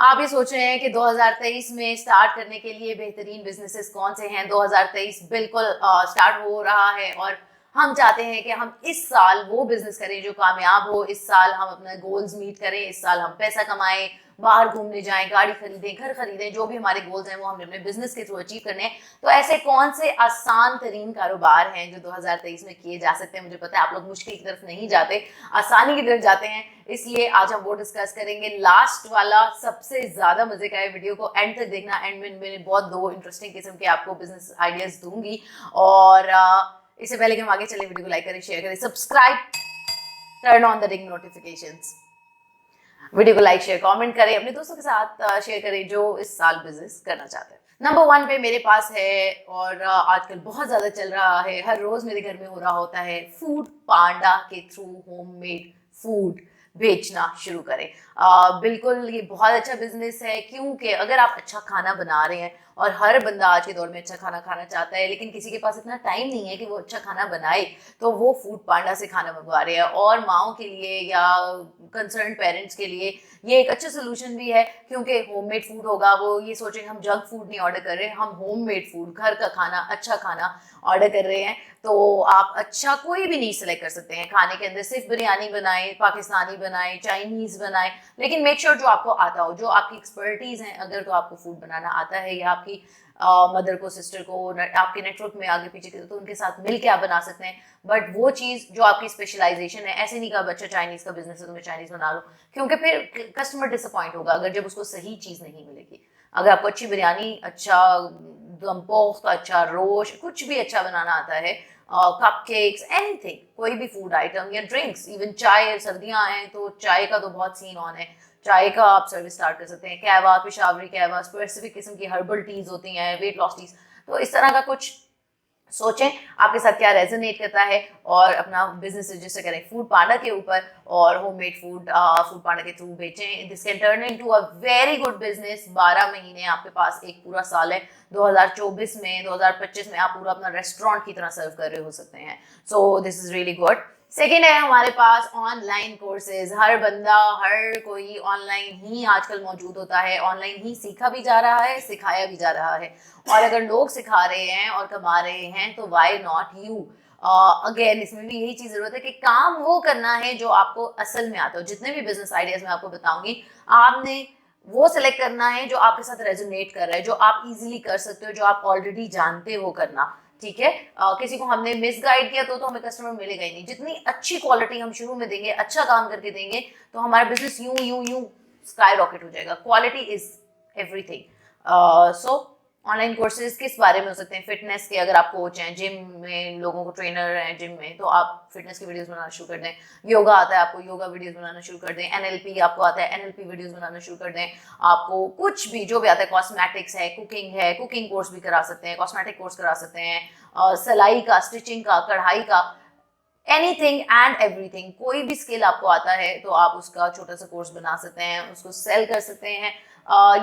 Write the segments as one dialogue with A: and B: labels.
A: आप ये सोच रहे हैं कि 2023 में स्टार्ट करने के लिए बेहतरीन बिजनेसेस कौन से हैं। 2023 बिल्कुल स्टार्ट हो रहा है और हम चाहते हैं कि हम इस साल वो बिजनेस करें जो कामयाब हो। इस साल हम अपने गोल्स मीट करें, इस साल हम पैसा कमाएं, बाहर घूमने जाएं, गाड़ी खरीदें, घर खरीदें, जो भी हमारे गोल्स हैं वो हमने अपने बिजनेस के थ्रू अचीव करने हैं। तो ऐसे कौन से आसान तरीन कारोबार हैं जो 2023 में किए जा सकते हैं। मुझे पता है आप लोग मुश्किल की तरफ नहीं जाते, आसानी की तरफ जाते हैं, इसलिए आज हम वो डिस्कस करेंगे। लास्ट वाला सबसे ज्यादा मजे का है, वीडियो को एंड तक देखना। एंड में मैंने बहुत दो इंटरेस्टिंग किस्म के आपको बिजनेस आइडियाज दूंगी। और इससे पहले कि हम आगे चले, वीडियो को लाइक करें, शेयर करें, subscribe, turn on the ring notifications. Video को लाइक शेयर कमेंट करें, अपने दोस्तों के साथ शेयर करें जो इस साल बिजनेस करना चाहते हैं। नंबर 1 पे मेरे पास है और आजकल बहुत ज्यादा चल रहा है, हर रोज मेरे घर में हो रहा होता है, फूड पांडा के थ्रू होममेड फूड बेचना शुरू करें। बिल्कुल ये बहुत अच्छा बिजनेस है, क्योंकि अगर आप अच्छा खाना बना रहे हैं, और हर बंदा आज के दौर में अच्छा खाना खाना चाहता है, लेकिन किसी के पास इतना टाइम नहीं है कि वो अच्छा खाना बनाए, तो वो फूड पांडा से खाना मंगवा रहे हैं। और माओ के लिए या कंसर्न पेरेंट्स के लिए ये एक अच्छा सोल्यूशन भी है, क्योंकि होममेड फूड होगा। वो ये सोचेंगे हम जंक फूड नहीं ऑर्डर कर रहे हैं, हम होममेड फूड, घर का खाना, अच्छा खाना ऑर्डर कर रहे हैं। तो आप अच्छा कोई भी नहीं सेलेक्ट कर सकते हैं खाने के अंदर, सिर्फ बिरयानी बनाए, पाकिस्तानी बनाए, चाइनीज बनाए, लेकिन मेक श्योर जो आपको आता हो, जो आपकी एक्सपर्टीज है। अगर तो आपको फूड बनाना आता है या आपकी मदर को, सिस्टर को, आपके नेटवर्क में आगे पीछे के, तो उनके साथ मिल के आप बना सकते हैं। बट वो चीज़ जो आपकी स्पेशलाइजेशन है, ऐसे नहीं कहा बच्चा चाइनीज का बिजनेस है तो मैं चाइनीज बना लो, क्योंकि फिर कस्टमर डिसअपॉइंट होगा अगर जब उसको सही चीज़ नहीं मिलेगी। अगर आपको अच्छी बिरयानी, अच्छा दम पोख्त, अच्छा रोश, कुछ भी अच्छा बनाना आता है, कपकेक्स, एनीथिंग, कोई भी फूड आइटम या ड्रिंक्स, इवन चाय, सर्दियां हैं तो चाय का तो बहुत सीन ऑन है, चाय का आप सर्विस स्टार्ट कर सकते हैं। कहवा, पेशावरी कहवा, स्पेसिफिक किस्म की हर्बल टीज होती हैं, वेट लॉस टीज, तो इस तरह का कुछ सोचें आपके साथ क्या रेजोनेट करता है और अपना बिजनेस रजिस्टर करें फूड पांडा के ऊपर, और होममेड फूड फूड पांडा के थ्रू बेचें। This can turn into a very good business. 12 महीने आपके पास, एक पूरा साल है, 2024 में, 2025 में आप पूरा अपना रेस्टोरेंट की तरह सर्व कर रहे हो सकते हैं। So this is really good. Second है हमारे पास ऑनलाइन कोर्सेज। हर बंदा, हर कोई ऑनलाइन ही आजकल मौजूद होता है, ऑनलाइन ही सीखा भी जा रहा है, सिखाया भी जा रहा है। और अगर लोग सिखा रहे हैं और कमा रहे हैं तो वाई नॉट यू। अगेन इसमें भी यही चीज जरूरत है कि काम वो करना है जो आपको असल में आता हो। जितने भी बिजनेस आइडियाज मैं आपको बताऊंगी, आपने वो सिलेक्ट करना है जो आपके साथ रेजोनेट कर रहा है, जो आप इजीली कर सकते हो, जो आप ऑलरेडी जानते हो करना। ठीक है, किसी को हमने मिस गाइड किया तो हमें कस्टमर मिलेगा ही नहीं। जितनी अच्छी क्वालिटी हम शुरू में देंगे, अच्छा काम करके देंगे, तो हमारा बिजनेस यूं यूं यूं स्काई रॉकेट हो जाएगा। Quality is everything. So online courses किस बारे में हो सकते हैं? फिटनेस के, अगर आप कोच हैं, जिम में लोगों को ट्रेनर हैं जिम में, तो आप फिटनेस की वीडियोस बनाना शुरू कर दें। योगा आता है आपको, योगा वीडियोस बनाना शुरू कर दें। एनएलपी आपको आता है, एनएलपी वीडियोस बनाना शुरू कर दें। आपको कुछ भी जो भी आता है, कॉस्मेटिक्स है, कुकिंग कोर्स भी करा सकते हैं, कॉस्मेटिक कोर्स करा सकते हैं, सिलाई का, स्टिचिंग का, कढ़ाई का, एनीथिंग एंड एवरीथिंग। कोई भी स्किल आपको आता है तो आप उसका छोटा सा कोर्स बना सकते हैं, उसको सेल कर सकते हैं।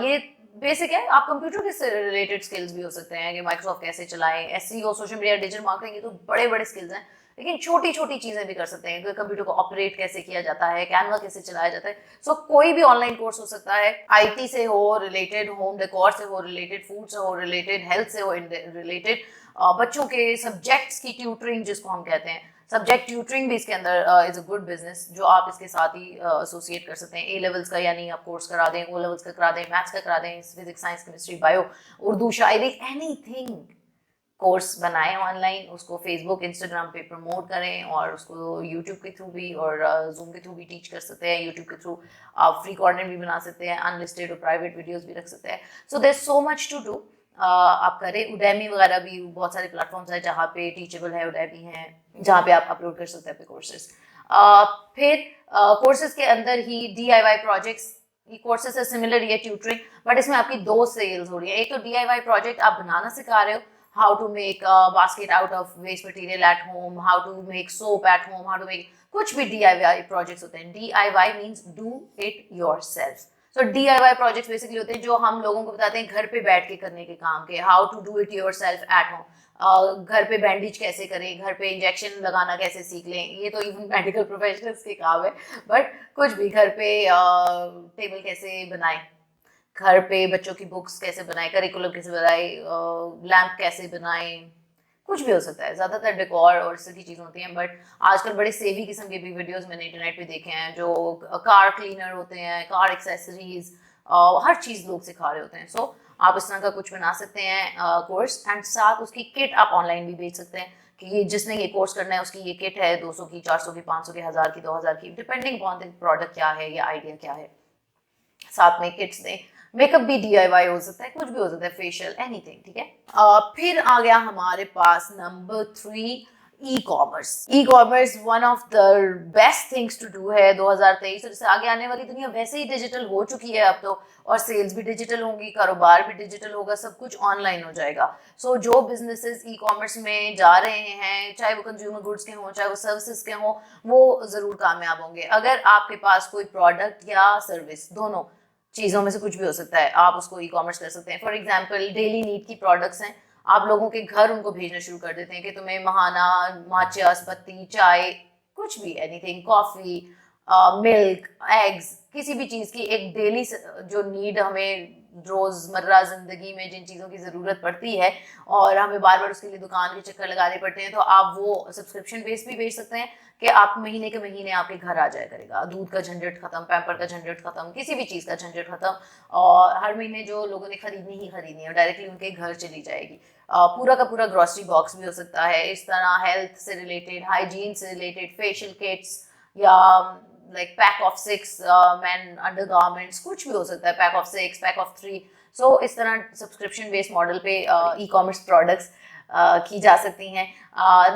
A: ये बेसिक है। आप कंप्यूटर के रिलेटेड स्किल्स भी हो सकते हैं कि माइक्रोसॉफ्ट कैसे चलाएं, SEO, social media, digital marketing, ये तो बड़े बड़े स्किल्स हैं। लेकिन छोटी छोटी चीजें भी कर सकते हैं कि कंप्यूटर को ऑपरेट कैसे किया जाता है, कैनवा कैसे चलाया जाता है। सो कोई भी ऑनलाइन कोर्स हो सकता है, आईटी से हो रिलेटेड, होम डेकोर से हो रिलेटेड, फूड से हो रिलेटेड, हेल्थ से हो रिलेटेड, बच्चों के सब्जेक्ट्स की ट्यूटरिंग जिसको हम कहते हैं, सब्जेक्ट ट्यूटरिंग भी इसके अंदर इज अ गुड बिजनेस, जो आप इसके साथ ही एसोसिएट कर सकते हैं। ए लेवल्स का यानी आप कोर्स करा दें, ओ लेवल्स का करा दें, मैथ्स का करा दें, physics, science, chemistry, bio, Urdu, शायरी, एनीथिंग कोर्स बनाएं ऑनलाइन, उसको फेसबुक, इंस्टाग्राम पे प्रमोट करें, और उसको यूट्यूब के थ्रू भी और जूम के थ्रू भी टीच कर सकते हैं। यूट्यूब के थ्रू आप फ्री कॉन्टेंट भी बना सकते हैं, अनलिस्टेड और प्राइवेट वीडियोस भी रख सकते हैं। So there so much to do. आप करें। उडेमी वगैरह भी बहुत सारे प्लेटफॉर्म्स हैं जहाँ पे टीचेबल है, उडेमी है जहाँ पे आप अपलोड कर सकते हैं अपने कोर्सेज। फिर कोर्सेज के अंदर ही DIY प्रोजेक्ट्स, ये कोर्सेज से सिमिलर ये ट्यूटरिंग, बट इसमें आपकी दो सेल्स हो रही है। एक तो DIY प्रोजेक्ट आप बनाना सिखा रहे हो, how to make basket out of waste material at home, how to make soap at home, how to make, कुछ भी DIY प्रोजेक्ट्स होते हैं। DIY means do it yourself. So DIY projects basically होते हैं जो हम लोगों को बताते हैं घर पे बैठ के करने के काम के, how to do it yourself at home. घर पे बैंडेज कैसे करें, घर पे इंजेक्शन लगाना कैसे सीख लें, ये तो इवन मेडिकल प्रोफेशनल्स के काम है। बट कुछ भी घर पे टेबल कैसे बनाएं, घर पे बच्चों की बुक्स कैसे बनाए, करिकुलम कैसे बनाए, लैम्प कैसे बनाए, कुछ भी हो सकता है। ज़्यादातर डेकोर और इस तरह की चीज़ें होती हैं, बट आजकल बड़े सेवी किस्म के भी वीडियोस मैंने इंटरनेट पे देखे हैं जो कार क्लीनर होते हैं, कार एक्सेसरीज, हर चीज़ लोग सिखा रहे होते हैं। सो आप इस तरह का कुछ बना सकते हैं कोर्स, एंड साथ उसकी किट आप ऑनलाइन भी बेच सकते हैं कि ये जिसने ये कोर्स करना है उसकी ये किट है 200 की, 400 की, 500 की, 1000 की, 2000 की, डिपेंडिंग ऑन द प्रोडक्ट क्या है या आइडिया क्या है। साथ में किट्स दें। मेकअप भी DIY हो सकता है, कुछ भी हो सकता है, फेशियल, एनीथिंग, ठीक है। फिर आ गया हमारे पास number 3, e commerce. E commerce one of the best things to do है 2023। और इससे आगे आने वाली दुनिया वैसे ही डिजिटल हो चुकी है अब तो, और सेल्स भी डिजिटल होंगी, कारोबार भी डिजिटल होगा, सब कुछ ऑनलाइन हो जाएगा। सो जो बिजनेसेस ई कॉमर्स में जा रहे हैं, चाहे वो कंज्यूमर गुड्स के हों, चाहे वो सर्विसेज के हों, वो जरूर कामयाब होंगे। अगर आपके पास कोई प्रोडक्ट या सर्विस, दोनों चीज़ों में से कुछ भी हो सकता है, आप उसको ई कॉमर्स कर सकते हैं। फॉर एग्जाम्पल डेली नीड की प्रोडक्ट्स हैं, आप लोगों के घर उनको भेजना शुरू कर देते हैं कि तुम्हें महाना, माचिस, पत्ती, चाय, कुछ भी, एनीथिंग, कॉफ़ी, मिल्क, एग्स, किसी भी चीज़ की एक डेली जो नीड हमें रोज़मर्रा ज़िंदगी में जिन चीज़ों की ज़रूरत पड़ती है और हमें बार बार उसके लिए दुकान के चक्कर लगाने पड़ते हैं, तो आप वो सब्सक्रिप्शन बेस भी बेच सकते हैं कि आप महीने के महीने आपके घर आ जाया करेगा। दूध का झंझट खत्म, पैम्पर का झंझट खत्म, किसी भी चीज़ का झंझट खत्म, और हर महीने जो लोगों ने खरीदनी है डायरेक्टली उनके घर चली जाएगी। पूरा का पूरा ग्रॉसरी बॉक्स भी हो सकता है इस तरह, हेल्थ से रिलेटेड, हाइजीन से रिलेटेड, फेशियल किट्स, या like pack of 6 man under garments, कुछ भी हो सकता है, पैक ऑफ 6, पैक ऑफ 3। सो इस तरह सब्सक्रिप्शन बेस्ड मॉडल पे ई कॉमर्स प्रोडक्ट्स की जा सकती हैं।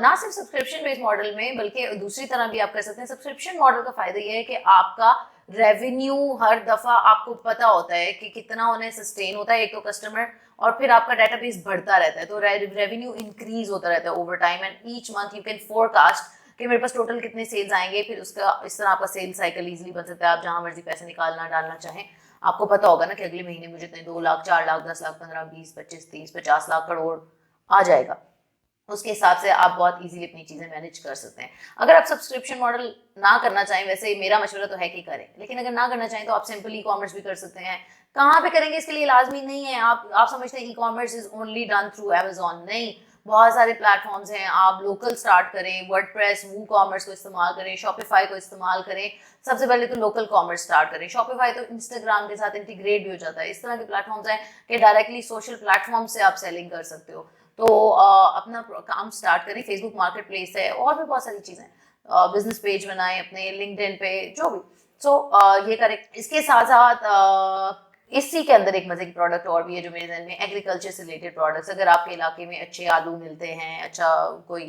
A: ना सिर्फ सब्सक्रिप्शन बेस्ड मॉडल में, बल्कि दूसरी तरह भी आप कर सकते हैं। सब्सक्रिप्शन मॉडल का फायदा ये है कि आपका रेवेन्यू हर दफा आपको पता होता है कि कितना उन्हें सस्टेन होता है, एक तो कस्टमर, और फिर आपका डेटाबेस बढ़ता रहता है, तो रेवेन्यू इंक्रीज होता रहता है over time, and each month you can forecast कि मेरे पास टोटल कितने सेल्स आएंगे। फिर उसका इस तरह आपका सेल साइकिल इजीली बन सकता है। आप जहां मर्जी पैसे निकालना डालना चाहें, आपको पता होगा ना कि अगले महीने मुझे इतने 2 लाख, 4 लाख, 10 लाख, 15, 20, 25, 30, 50 लाख, करोड़ आ जाएगा। उसके हिसाब से आप बहुत इजीली अपनी चीज़ें मैनेज कर सकते हैं। अगर आप सब्सक्रिप्शन मॉडल ना करना चाहें, वैसे मेरा मशवरा तो है कि करें, लेकिन अगर ना करना चाहें तो आप सिंपल ई कॉमर्स भी कर सकते हैं। कहाँ पे करेंगे इसके लिए लाजमी नहीं है आप समझते हैं e commerce is only done through Amazon, नहीं, बहुत सारे प्लेटफॉर्म्स हैं। आप लोकल स्टार्ट करें, वर्डप्रेस, वूकॉमर्स को इस्तेमाल करें, शॉपिफाई को इस्तेमाल करें। सबसे पहले तो लोकल कॉमर्स स्टार्ट करें। शॉपिफाई तो इंस्टाग्राम के साथ इंटीग्रेट भी हो जाता है। इस तरह के प्लेटफॉर्म्स हैं कि डायरेक्टली सोशल प्लेटफॉर्म से आप सेलिंग कर सकते हो। तो अपना काम स्टार्ट करें। फेसबुक मार्केट प्लेस है, और भी बहुत सारी चीज़ें, बिजनेस पेज बनाएं अपने लिंक्डइन पे, जो भी। सो ये करें। इसके साथ साथ इसी के अंदर एक मजे की प्रोडक्ट और भी है जो मेरे जहन में, एग्रीकल्चर से रिलेटेड प्रोडक्ट्स। अगर आपके इलाके में अच्छे आलू मिलते हैं, अच्छा कोई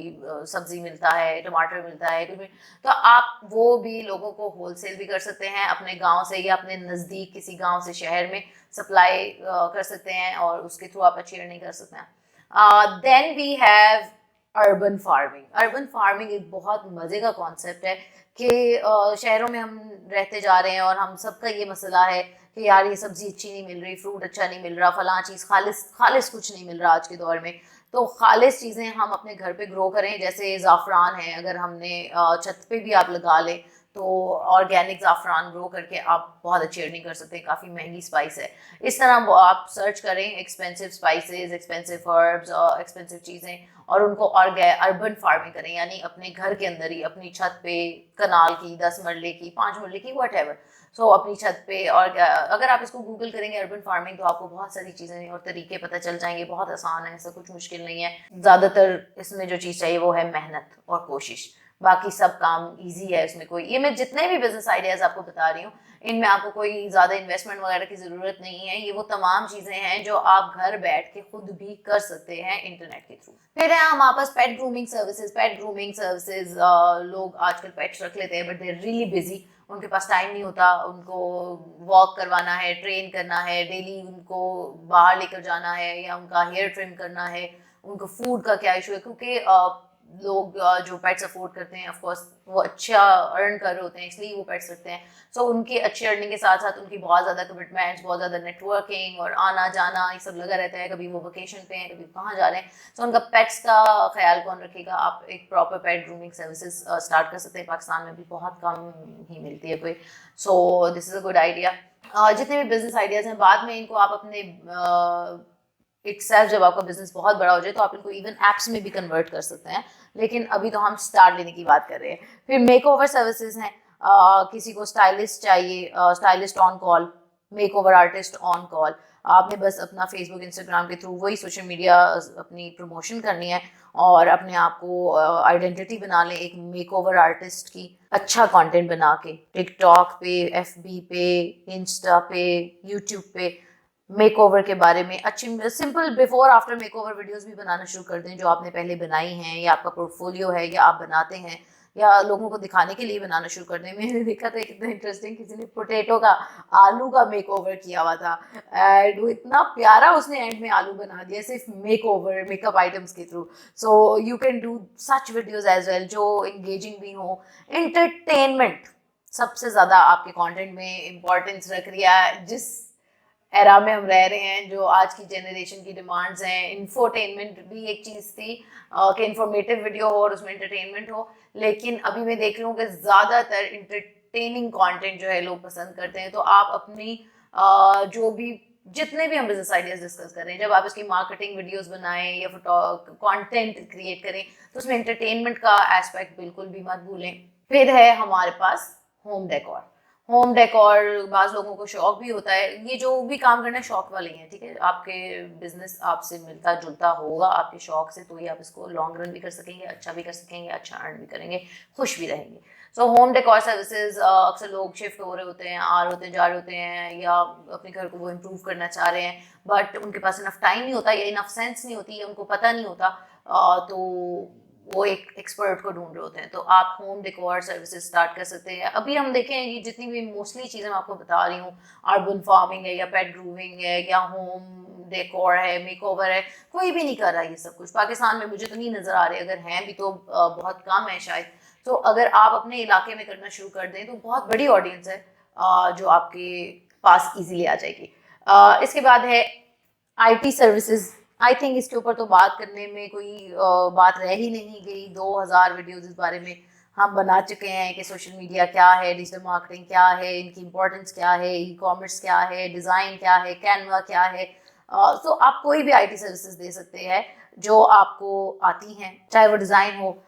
A: सब्जी मिलता है, टमाटर मिलता है, कुछ भी, तो आप वो भी लोगों को होलसेल भी कर सकते हैं अपने गांव से, या अपने नज़दीक किसी गांव से शहर में सप्लाई कर सकते हैं, और उसके थ्रू आप अच्छी अर्निंग कर सकते हैं। Then we have urban farming. Urban farming एक बहुत मज़े का कॉन्सेप्ट है कि शहरों में हम रहते जा रहे हैं और हम सबका ये मसला है कि यार ये सब्जी अच्छी नहीं मिल रही, फ्रूट अच्छा नहीं मिल रहा, फलां चीज़ खालिस खालिस कुछ नहीं मिल रहा आज के दौर में। तो खालिस चीज़ें हम अपने घर पे ग्रो करें, जैसे ज़ाफ़रान है, अगर हमने छत पे भी आप लगा लें तो ऑर्गेनिक ज़ाफ़रान ग्रो करके आप बहुत अच्छी अर्निंग कर सकते हैं। काफ़ी महंगी स्पाइस है। इस तरह आप सर्च करें एक्सपेंसिव स्पाइसेस, एक्सपेंसिव हर्ब्स और एक्सपेंसिव चीज़ें, और उनको अर्बन फार्मिंग करें, यानी अपने घर के अंदर ही, अपनी छत पे, कनाल की 10 मरले की, 5 मरले की, वट एवर। सो अपनी छत पे। और अगर आप इसको गूगल करेंगे अर्बन फार्मिंग, तो आपको बहुत सारी चीज़ें और तरीके पता चल जाएंगे। बहुत आसान है, ऐसा कुछ मुश्किल नहीं है। ज़्यादातर इसमें जो चीज़ चाहिए वो है मेहनत और कोशिश, बाकी सब काम इजी है। इसमें कोई, ये मैं जितने भी बिजनेस आइडियाज़ आपको बता रही हूँ, इनमें आपको कोई ज़्यादा इन्वेस्टमेंट वगैरह की ज़रूरत नहीं है। ये वो तमाम चीज़ें हैं जो आप घर बैठ के खुद भी कर सकते हैं इंटरनेट के थ्रू। फिर है हमारे पास pet grooming services. Pet grooming services, लोग आजकल पेट्स रख लेते हैं, but they are really busy. उनके पास टाइम नहीं होता, उनको वॉक करवाना है, ट्रेन करना है, डेली उनको बाहर लेकर जाना है, या उनका हेयर ट्रिम करना है, उनको फूड का क्या इशू है, क्योंकि लोग जो पेट्स अफोर्ड करते हैं, ऑफ कोर्स वो अच्छा अर्न कर रहे होते हैं, इसलिए वो पेट्स रखते हैं। सो उनकी अच्छी अर्निंग के साथ साथ उनकी बहुत ज़्यादा कमिटमेंट्स, बहुत ज़्यादा नेटवर्किंग और आना जाना ये सब लगा रहता है। कभी वो वेकेशन पे हैं, कभी कहाँ जा रहे हैं। सो उनका पेट्स का ख्याल कौन रखेगा? आप एक प्रॉपर पेट ग्रूमिंग सर्विसेज स्टार्ट कर सकते हैं। पाकिस्तान में भी बहुत कम ही मिलती है कोई। So this is a good idea. जितने भी बिजनेस आइडियाज हैं, बाद में इनको आप अपने इटसेल्फ जब आपका बिजनेस बहुत बड़ा हो जाए तो आप इनको इवन एप्स में भी कन्वर्ट कर सकते हैं, लेकिन अभी तो हम स्टार्ट लेने की बात कर रहे हैं। फिर मेक ओवर सर्विसेज हैं, किसी को स्टाइलिस्ट चाहिए, stylist on call, make over artist on call. आपने बस अपना फेसबुक इंस्टाग्राम के थ्रू वही सोशल मीडिया अपनी प्रमोशन करनी है और अपने आप को आइडेंटिटी बना लें एक मेक ओवर आर्टिस्ट की, अच्छा कंटेंट बना के टिकटॉक पे, एफबी पे, इंस्टा पे, यूट्यूब पे मेक ओवर के बारे में अच्छी simple before after make over videos भी बनाना शुरू कर दें जो आपने पहले बनाई हैं, या आपका पोर्टफोलियो है, या आप बनाते हैं, या लोगों को दिखाने के लिए बनाना शुरू कर दें। मैंने देखा था कितना इंटरेस्टिंग, किसी ने पोटैटो का, आलू का मेक ओवर किया हुआ था एंड वो इतना प्यारा, उसने एंड में आलू बना दिया सिर्फ मेक ओवर, मेकअप आइटम्स के through. So you can do such videos as well जो इंगेजिंग भी हो। एंटरटेनमेंट सबसे ज़्यादा आपके कॉन्टेंट में इम्पोर्टेंस रख रही है, जिस एरा में हम रह रहे हैं, जो आज की जनरेशन की डिमांड्स हैं। इंफोटेनमेंट भी एक चीज़ थी कि इंफॉर्मेटिव वीडियो हो और उसमें एंटरटेनमेंट हो, लेकिन अभी मैं देख रही हूँ कि ज़्यादातर इंटरटेनिंग कंटेंट जो है लोग पसंद करते हैं। तो आप अपनी जो भी जितने भी हम बिजनेस आइडियाज डिस्कस कर रहे हैं, जब आप इसकी मार्केटिंग वीडियोस बनाएं या कंटेंट क्रिएट करें तो उसमें एंटरटेनमेंट का एस्पेक्ट बिल्कुल भी मत भूलें। फिर है हमारे पास होम डेकोर। होम डेकोर बाज़ लोगों को शौक भी होता है, ये जो भी काम करना है शौक वाले हैं, ठीक है। आपके बिजनेस आपसे मिलता जुलता होगा आपके शौक से, तो ये आप इसको लॉन्ग रन भी कर सकेंगे, अच्छा भी कर सकेंगे, अच्छा अर्न भी करेंगे, खुश भी रहेंगे। सो होम डेकोर सर्विसेज, अक्सर लोग शिफ्ट हो रहे होते हैं, आ रहे होते हैं, जा रहे होते हैं, या अपने घर को वो इम्प्रूव करना चाह रहे हैं, बट उनके पास इनफ टाइम नहीं होता या इनफ सेंस नहीं होती या उनको पता नहीं होता, तो वो एक एक्सपर्ट को ढूंढ रहे होते हैं। तो आप होम डेकोर सर्विसेज स्टार्ट कर सकते हैं। अभी हम देखें ये जितनी भी मोस्टली चीज़ें मैं आपको बता रही हूँ, अर्बन फार्मिंग है या पेट ग्रूमिंग है या होम डेकोर है, मेकओवर है, कोई भी नहीं कर रहा ये सब कुछ पाकिस्तान में। मुझे तो नहीं नज़र आ रहे, अगर हैं भी तो बहुत कम है शायद। तो अगर आप अपने इलाके में करना शुरू कर दें तो बहुत बड़ी ऑडियंस है जो आपके पास ईजिली आ जाएगी। इसके बाद है IT सर्विसेज। आई थिंक इसके ऊपर तो बात करने में कोई बात रह ही नहीं गई। 2000 वीडियोस इस बारे में हम बना चुके हैं कि सोशल मीडिया क्या है, डिजिटल मार्केटिंग क्या है, इनकी इंपॉर्टेंस क्या है, ई कॉमर्स क्या है, डिज़ाइन क्या है, कैनवा क्या है। तो आप कोई भी IT सर्विसेज दे सकते हैं जो आपको आती हैं, चाहे वो डिज़ाइन हो,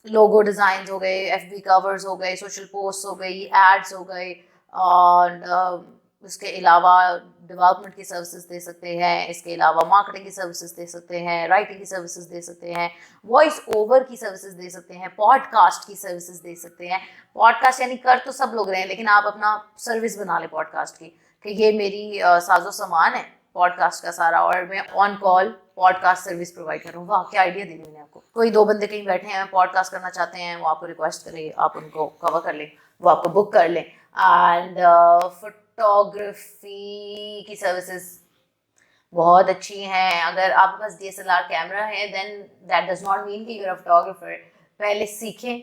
A: लोगो डिज़ाइन हो गए, FB कवर्स हो गए, सोशल पोस्ट हो गई, एड्स हो गए, और उसके अलावा डेवलपमेंट की सर्विसेज दे सकते हैं, इसके अलावा मार्केटिंग की सर्विसेज दे सकते हैं, राइटिंग की सर्विसेज दे सकते हैं, वॉइस ओवर की सर्विसेज दे सकते हैं, पॉडकास्ट की सर्विसेज दे सकते हैं। पॉडकास्ट यानी कर तो सब लोग रहे हैं, लेकिन आप अपना सर्विस बना लें पॉडकास्ट की कि ये मेरी साजो सामान है पॉडकास्ट का सारा, और मैं on call podcast service provide कर रहा हूँ। वाह, क्या आइडिया दी मैंने आपको। कोई दो बंदे कहीं बैठे हैं, पॉडकास्ट करना चाहते हैं, वो आपको रिक्वेस्ट करें, आप उनको कवर कर लें, वो आपको बुक कर लें। एंड फोटोग्राफी की सर्विसेज बहुत अच्छी हैं। अगर आपके पास DSLR कैमरा है then that does not mean कि यू आर अ फोटोग्राफर। पहले सीखें,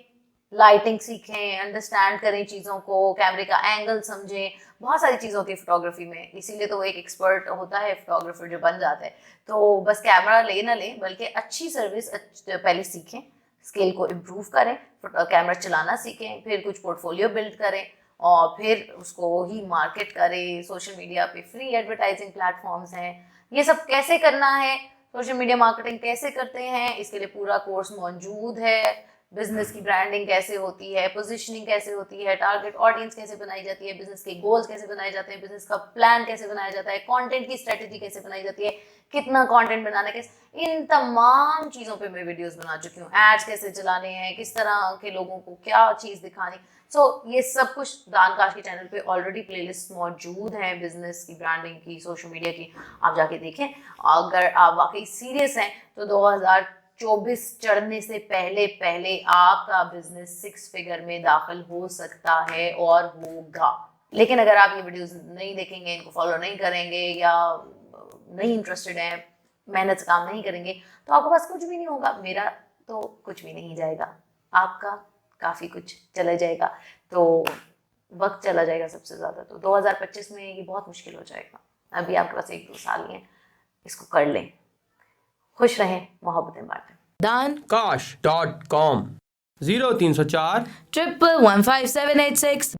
A: लाइटिंग सीखें, अंडरस्टैंड करें चीज़ों को, कैमरे का एंगल समझें, बहुत सारी चीज़ होती है फोटोग्राफी में, इसीलिए तो वो एक एक्सपर्ट होता है फोटोग्राफर जो बन जाता है। तो बस कैमरा ले ना लें, बल्कि अच्छी सर्विस पहले सीखें, स्किल को इम्प्रूव करें, कैमरा चलाना सीखें, फिर कुछ पोर्टफोलियो बिल्ड करें और फिर उसको ही मार्केट करें। सोशल मीडिया पे फ्री एडवर्टाइजिंग प्लेटफॉर्म्स हैं, ये सब कैसे करना है, सोशल मीडिया मार्केटिंग कैसे करते हैं, इसके लिए पूरा कोर्स मौजूद है। बिजनेस की ब्रांडिंग कैसे होती है, पोजीशनिंग कैसे होती है, टारगेट ऑडियंस कैसे बनाई जाती है, बिजनेस के गोल्स कैसे बनाए जाते हैं, बिजनेस का प्लान कैसे बनाया जाता है, कंटेंट की स्ट्रेटेजी कैसे बनाई जाती है, कितना कंटेंट बनाना है, इन तमाम चीज़ों पे मैं वीडियोस बना चुकी हूँ। एड्स कैसे चलाने हैं, किस तरह के लोगों को क्या चीज़ दिखानी। ये सब कुछ दानकाश के चैनल पे ऑलरेडी प्लेलिस्ट मौजूद है बिजनेस की, ब्रांडिंग की, सोशल मीडिया की, आप जाके देखें। अगर आप वाकई सीरियस हैं तो 2024 चढ़ने से पहले पहले आपका बिजनेस 6 फिगर में दाखिल हो सकता है और होगा। लेकिन अगर आप ये वीडियोस नहीं देखेंगे, इनको फॉलो नहीं करेंगे या नहीं इंटरेस्टेड हैं, मेहनत से काम नहीं करेंगे, तो आपके पास कुछ भी नहीं होगा। मेरा तो कुछ भी नहीं जाएगा, आपका काफ़ी कुछ चला जाएगा, तो वक्त चला जाएगा सबसे ज़्यादा। तो 2025 में ये बहुत मुश्किल हो जाएगा। अभी आपके पास 1-2 साल ही हैं, इसको कर लें। खुश रहें, मोहब्बतें बांटें।
B: dankash.com 0304
C: 1115786